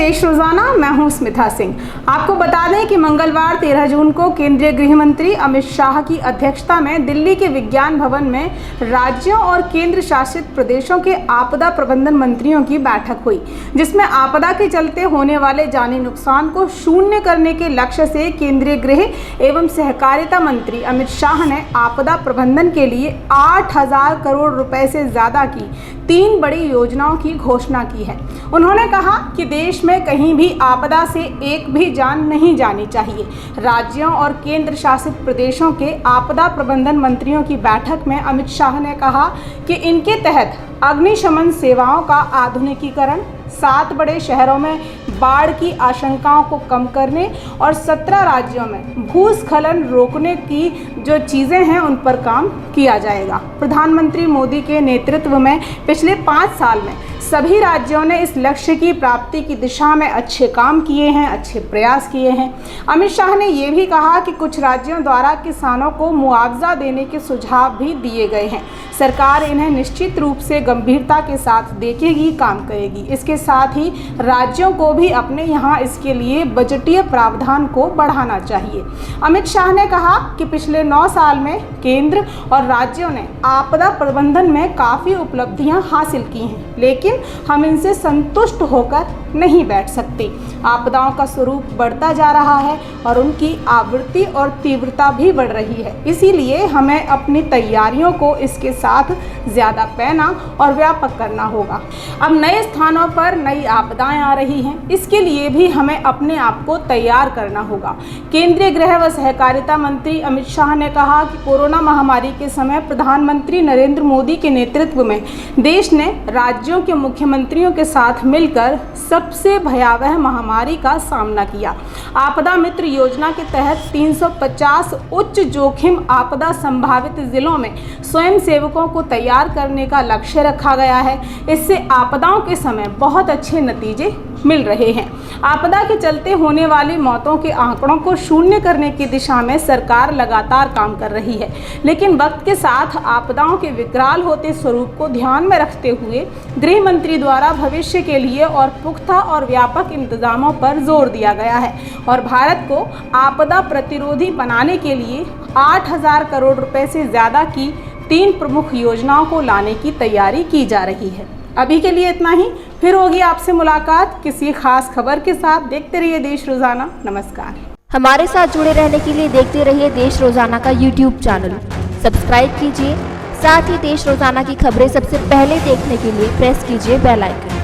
देश रोजाना, मैं हूं स्मिता सिंह। आपको बता दें कि मंगलवार 13 जून को केंद्रीय गृह मंत्री अमित शाह की अध्यक्षता में दिल्ली के विज्ञान भवन में राज्यों और केंद्र शासित प्रदेशों के आपदा प्रबंधन मंत्रियों की बैठक हुई, जिसमें आपदा के चलते होने वाले जानी नुकसान को शून्य करने के लक्ष्य से केंद्रीय गृह एवं सहकारिता मंत्री अमित शाह ने आपदा प्रबंधन के लिए 8,000 करोड़ रुपए से ज्यादा की 3 बड़ी योजनाओं की घोषणा की है। उन्होंने कहा कि देश में कहीं भी आपदा से एक भी जान नहीं जानी चाहिए। राज्यों और केंद्र शासित प्रदेशों के आपदा प्रबंधन मंत्रियों की बैठक में अमित शाह ने कहा कि इनके तहत अग्निशमन सेवाओं का आधुनिकीकरण, 7 बड़े शहरों में बाढ़ की आशंकाओं को कम करने और 17 राज्यों में भूस्खलन रोकने की जो चीज़ें हैं उन पर काम किया जाएगा। प्रधानमंत्री मोदी के नेतृत्व में पिछले 5 साल में सभी राज्यों ने इस लक्ष्य की प्राप्ति की दिशा में अच्छे काम किए हैं, अच्छे प्रयास किए हैं। अमित शाह ने ये भी कहा कि कुछ राज्यों द्वारा किसानों को मुआवजा देने के सुझाव भी दिए गए हैं। सरकार इन्हें निश्चित रूप से गंभीरता के साथ देखेगी, काम करेगी। इसके साथ ही राज्यों को भी अपने यहाँ इसके लिए बजटीय प्रावधान को बढ़ाना चाहिए। अमित शाह ने कहा कि पिछले 9 साल में केंद्र और राज्यों ने आपदा प्रबंधन में काफ़ी उपलब्धियां हासिल की हैं, लेकिन हम इनसे संतुष्ट होकर नहीं बैठ सकते। आपदाओं का स्वरूप बढ़ता जा रहा है और उनकी आवृत्ति और तीव्रता भी बढ़ रही है। इसीलिए हमें अपनी तैयारियों को इसके साथ ज़्यादा पैना और व्यापक करना होगा। अब नए स्थानों पर नई आपदाएं आ रही हैं, इसके लिए भी हमें अपने आप को तैयार करना होगा। केंद्रीय गृह व सहकारिता मंत्री अमित शाह ने कहा कि कोरोना महामारी के समय प्रधानमंत्री नरेंद्र मोदी के नेतृत्व में देश ने राज्यों के मुख्यमंत्रियों के साथ मिलकर सबसे भयावह महामारी का सामना किया। आपदा मित्र योजना के तहत 350 उच्च जोखिम आपदा संभावित जिलों में स्वयं सेवकों को तैयार करने का लक्ष्य रखा गया है। इससे आपदाओं के समय बहुत अच्छे नतीजे मिल रहे हैं। आपदा के चलते होने वाली मौतों के आंकड़ों को शून्य करने की दिशा में सरकार लगातार काम कर रही है, लेकिन वक्त के साथ आपदाओं के विकराल होते स्वरूप को ध्यान में रखते हुए गृह मंत्री द्वारा भविष्य के लिए और पुख्ता और व्यापक इंतजामों पर जोर दिया गया है और भारत को आपदा प्रतिरोधी बनाने के लिए 8,000 करोड़ रुपए से ज़्यादा की 3 प्रमुख योजनाओं को लाने की तैयारी की जा रही है। अभी के लिए इतना ही, फिर होगी आपसे मुलाकात किसी खास खबर के साथ। देखते रहिए देश रोजाना। नमस्कार। हमारे साथ जुड़े रहने के लिए देखते रहिए देश रोजाना का यूट्यूब चैनल सब्सक्राइब कीजिए। साथ ही देश रोजाना की खबरें सबसे पहले देखने के लिए प्रेस कीजिए बेल आइकन।